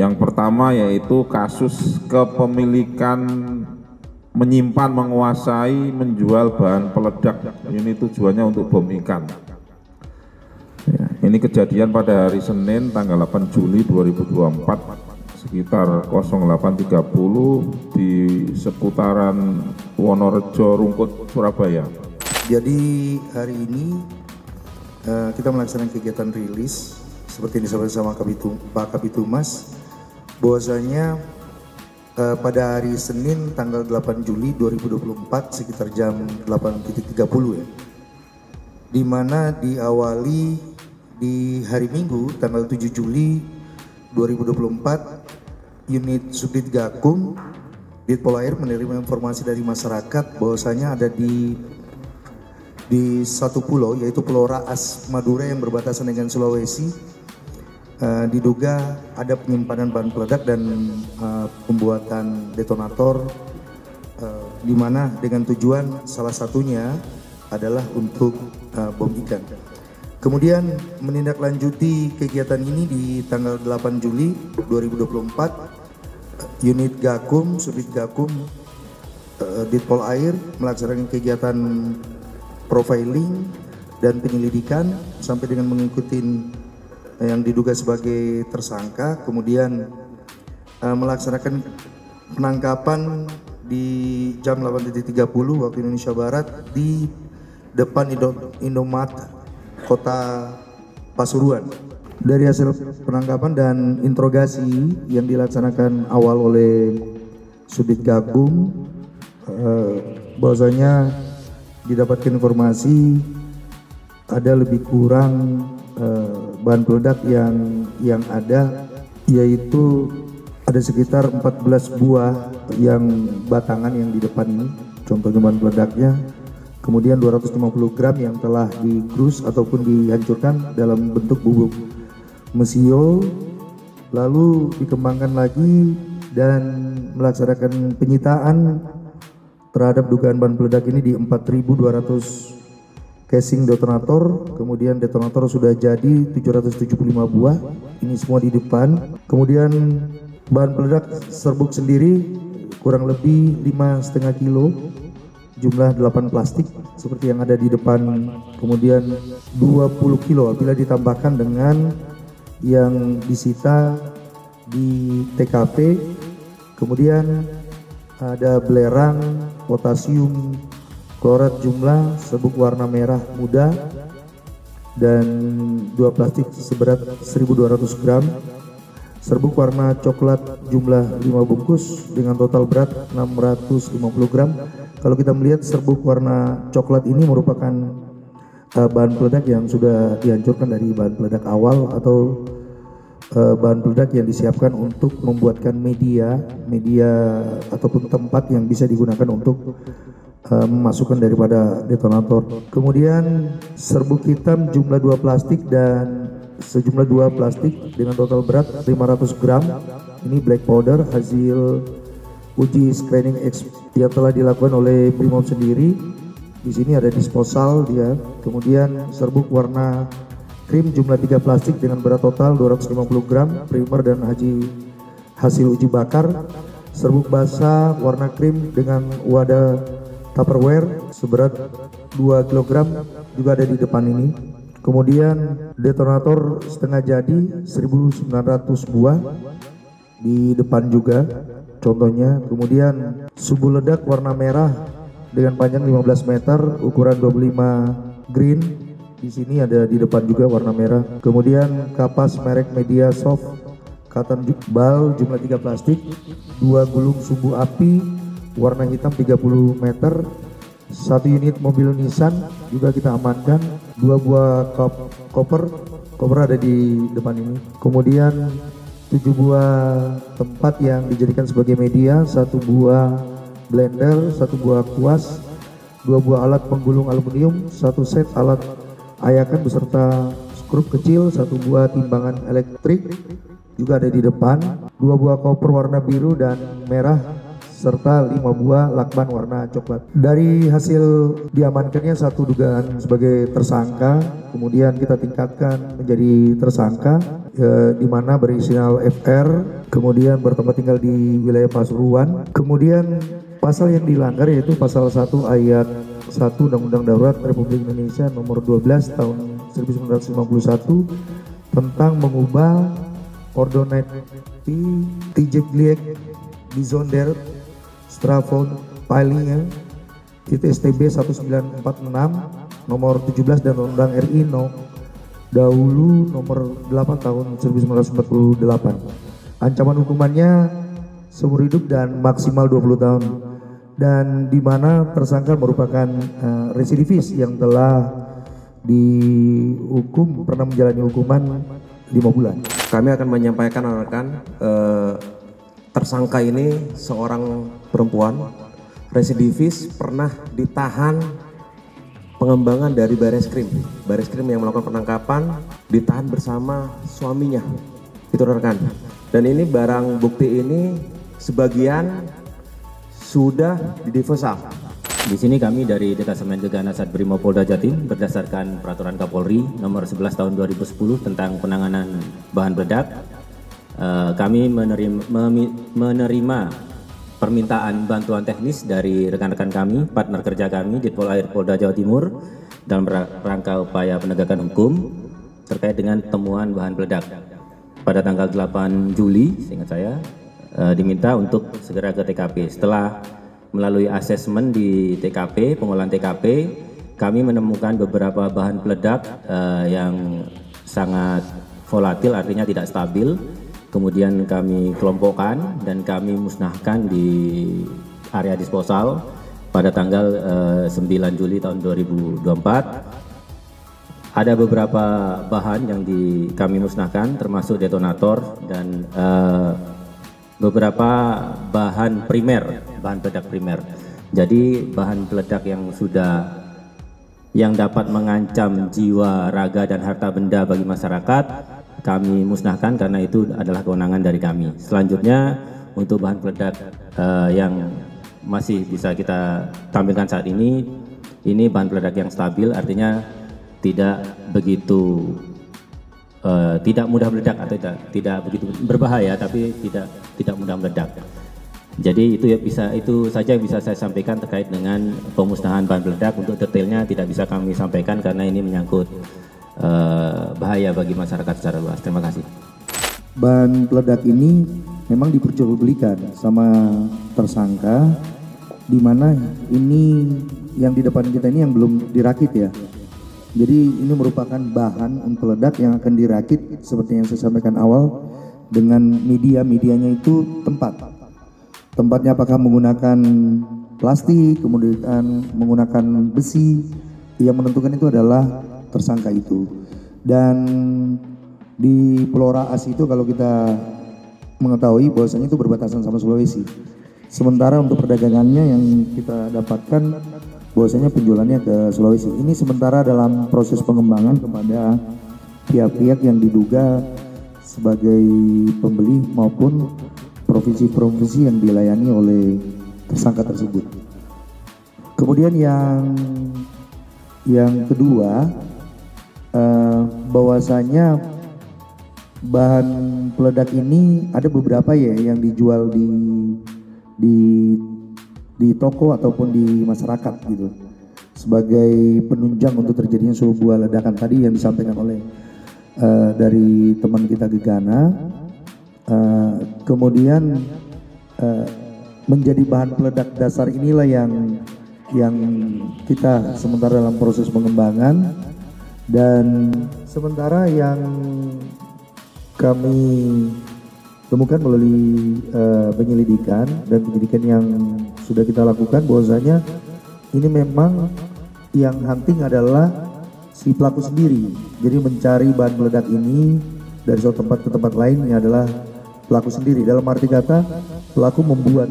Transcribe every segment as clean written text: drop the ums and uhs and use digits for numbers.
Yang pertama yaitu kasus kepemilikan menyimpan, menguasai, menjual bahan peledak. Ini tujuannya untuk bom ikan. Ya, ini kejadian pada hari Senin tanggal 8 Juli 2024 sekitar 08.30 di seputaran Wonorejo, Rungkut, Surabaya. Jadi hari ini kita melaksanakan kegiatan rilis seperti yang disampaikan sama Pak Kabitumas, bahwasanya pada hari Senin tanggal 8 Juli 2024 sekitar jam 8.30 ya, di mana diawali di hari Minggu tanggal 7 Juli 2024 unit Subdit Gakum Ditpol Air menerima informasi dari masyarakat bahwasanya ada di satu pulau, yaitu Pulau Raas Madura yang berbatasan dengan Sulawesi, diduga ada penyimpanan bahan peledak dan pembuatan detonator, di mana dengan tujuan salah satunya adalah untuk bom ikan. Kemudian menindaklanjuti kegiatan ini di tanggal 8 Juli 2024, unit Gakum, Subdit Gakum, Ditpol Air melaksanakan kegiatan profiling dan penyelidikan sampai dengan mengikuti yang diduga sebagai tersangka, kemudian melaksanakan penangkapan di jam 8.30 waktu Indonesia Barat di depan Indomaret Kota Pasuruan. Dari hasil penangkapan dan interogasi yang dilaksanakan awal oleh Subdit Gakum, bahwasanya didapatkan informasi ada lebih kurang bahan peledak yang ada, yaitu ada sekitar 14 buah yang batangan yang di depan ini, contohnya bahan peledaknya. Kemudian 250 gram yang telah dikrus ataupun dihancurkan dalam bentuk bubuk mesio, lalu dikembangkan lagi dan melaksanakan penyitaan terhadap dugaan bahan peledak ini di 4.200 casing detonator. Kemudian detonator sudah jadi 775 buah, ini semua di depan. Kemudian bahan peledak serbuk sendiri kurang lebih 5,5 kilo, jumlah 8 plastik seperti yang ada di depan, kemudian 20 kilo apabila ditambahkan dengan yang disita di TKP. Kemudian ada belerang potasium klorat jumlah serbuk warna merah muda dan 2 plastik seberat 1.200 gram, serbuk warna coklat jumlah 5 bungkus dengan total berat 650 gram. Kalau kita melihat serbuk warna coklat ini merupakan bahan peledak yang sudah dihancurkan dari bahan peledak awal atau bahan peledak yang disiapkan untuk membuatkan media ataupun tempat yang bisa digunakan untuk memasukkan daripada detonator. Kemudian serbuk hitam jumlah 2 plastik dan sejumlah 2 plastik dengan total berat 500 gram. Ini black powder hasil uji screening yang telah dilakukan oleh Brimob sendiri. Di sini ada disposal dia. Kemudian serbuk warna krim jumlah 3 plastik dengan berat total 250 gram primer dan hasil uji bakar. Serbuk basah warna krim dengan wadah Tupperware seberat 2 kg juga ada di depan ini. Kemudian detonator setengah jadi 1.900 buah di depan juga contohnya. Kemudian subu ledak warna merah dengan panjang 15 meter ukuran 25 green, di sini ada di depan juga warna merah. Kemudian kapas merek Media Soft cotton bal jumlah 3 plastik, 2 gulung sumbu api warna hitam 30 meter, 1 unit mobil Nissan juga kita amankan, 2 buah koper ada di depan ini. Kemudian 7 buah tempat yang dijadikan sebagai media, 1 buah blender, 1 buah kuas, 2 buah alat penggulung aluminium, 1 set alat ayakan beserta skrup kecil, 1 buah timbangan elektrik juga ada di depan, 2 buah koper warna biru dan merah serta 5 buah lakban warna coklat. Dari hasil diamankannya satu dugaan sebagai tersangka, kemudian kita tingkatkan menjadi tersangka, di mana berinisial FR, kemudian bertempat tinggal di wilayah Pasuruan. Kemudian pasal yang dilanggar yaitu pasal 1 ayat 1 Undang-Undang Darurat Republik Indonesia nomor 12 tahun 1951 tentang mengubah ordonat Tijegliek Bizonder Strafon Pilingnya itu STB 1946 nomor 17 dan Undang RI dahulu nomor 8 tahun 1948. Ancaman hukumannya seumur hidup dan maksimal 20 tahun, dan di mana tersangka merupakan residivis yang telah dihukum, pernah menjalani hukuman 5 bulan. Kami akan menyampaikan rekan, tersangka ini seorang perempuan residivis, pernah ditahan pengembangan dari Bareskrim yang melakukan penangkapan, ditahan bersama suaminya, itu rekan. Dan ini barang bukti ini sebagian sudah didisposal. Di sini kami dari Detasemen Gegana Satbrimopolda Jatim berdasarkan Peraturan Kapolri nomor 11 tahun 2010 tentang penanganan bahan peledak, kami menerima permintaan bantuan teknis dari rekan-rekan kami, partner kerja kami Ditpol Air Polda Jawa Timur dalam rangka upaya penegakan hukum terkait dengan temuan bahan peledak. Pada tanggal 8 Juli, seingat saya, diminta untuk segera ke TKP. Setelah melalui asesmen di TKP, pengolahan TKP, kami menemukan beberapa bahan peledak yang sangat volatil, artinya tidak stabil. Kemudian kami kelompokkan dan kami musnahkan di area disposal pada tanggal 9 Juli tahun 2024. Ada beberapa bahan yang kami musnahkan, termasuk detonator dan beberapa bahan primer, bahan peledak primer. Jadi bahan peledak yang dapat mengancam jiwa, raga dan harta benda bagi masyarakat, kami musnahkan karena itu adalah kewenangan dari kami. Selanjutnya untuk bahan peledak yang masih bisa kita tampilkan saat ini bahan peledak yang stabil, artinya tidak begitu tidak mudah meledak atau tidak begitu berbahaya, tapi tidak mudah meledak. Jadi itu saja yang bisa saya sampaikan terkait dengan pemusnahan bahan peledak. Untuk detailnya tidak bisa kami sampaikan karena ini menyangkut bahaya bagi masyarakat secara luas. Terima kasih. Bahan peledak ini memang diperjualbelikan sama tersangka, di mana ini yang di depan kita ini yang belum dirakit ya. Jadi ini merupakan bahan peledak yang akan dirakit seperti yang saya sampaikan awal dengan medianya itu tempatnya apakah menggunakan plastik, kemudian menggunakan besi, yang menentukan itu adalah tersangka itu. Dan di Pulau Raas itu kalau kita mengetahui bahwasanya itu berbatasan sama Sulawesi. Sementara untuk perdagangannya yang kita dapatkan bahwasanya penjualannya ke Sulawesi. Ini sementara dalam proses pengembangan kepada pihak-pihak yang diduga sebagai pembeli maupun provinsi-provinsi yang dilayani oleh tersangka tersebut. Kemudian yang kedua, bahwasanya bahan peledak ini ada beberapa ya yang dijual di toko ataupun di masyarakat gitu, sebagai penunjang untuk terjadinya sebuah ledakan tadi yang disampaikan oleh dari teman kita Gegana. Kemudian menjadi bahan peledak dasar inilah yang kita sementara dalam proses pengembangan, dan sementara yang kami temukan melalui penyelidikan dan penyidikan yang sudah kita lakukan, bahwasanya ini memang yang hunting adalah si pelaku sendiri. Jadi mencari bahan peledak ini dari suatu tempat ke tempat lain, ini adalah pelaku sendiri. Dalam arti kata pelaku membuat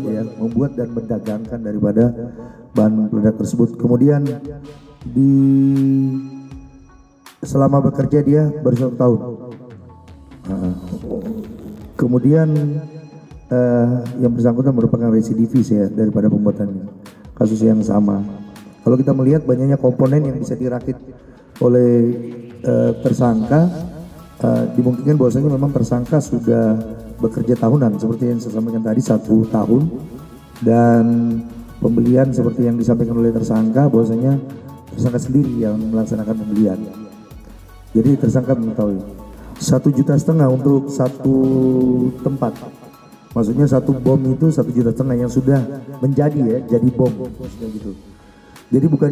dan mendagangkan daripada bahan peledak tersebut. Kemudian selama bekerja dia baru 1 tahun. Kemudian yang bersangkutan merupakan residivis ya daripada pembuatan kasus yang sama. Kalau kita melihat banyaknya komponen yang bisa dirakit oleh tersangka, dimungkinkan bahwasanya memang tersangka sudah bekerja tahunan seperti yang saya sampaikan tadi 1 tahun, dan pembelian seperti yang disampaikan oleh tersangka bahwasanya tersangka sendiri yang melaksanakan pembelian. Jadi tersangka mengetahui 1,5 juta untuk satu tempat. Maksudnya satu bom itu 1,5 juta yang sudah menjadi ya, jadi bom gitu. Jadi bukan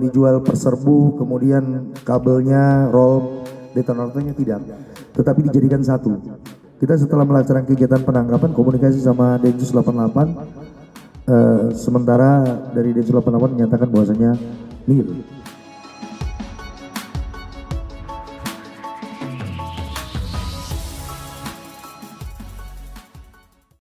dijual per serbu, kemudian kabelnya, roll, detonatornya tidak, tetapi dijadikan satu. Kita setelah melaksanakan kegiatan penangkapan komunikasi sama Densus 88, sementara dari Densus 88 menyatakan bahwasanya nil.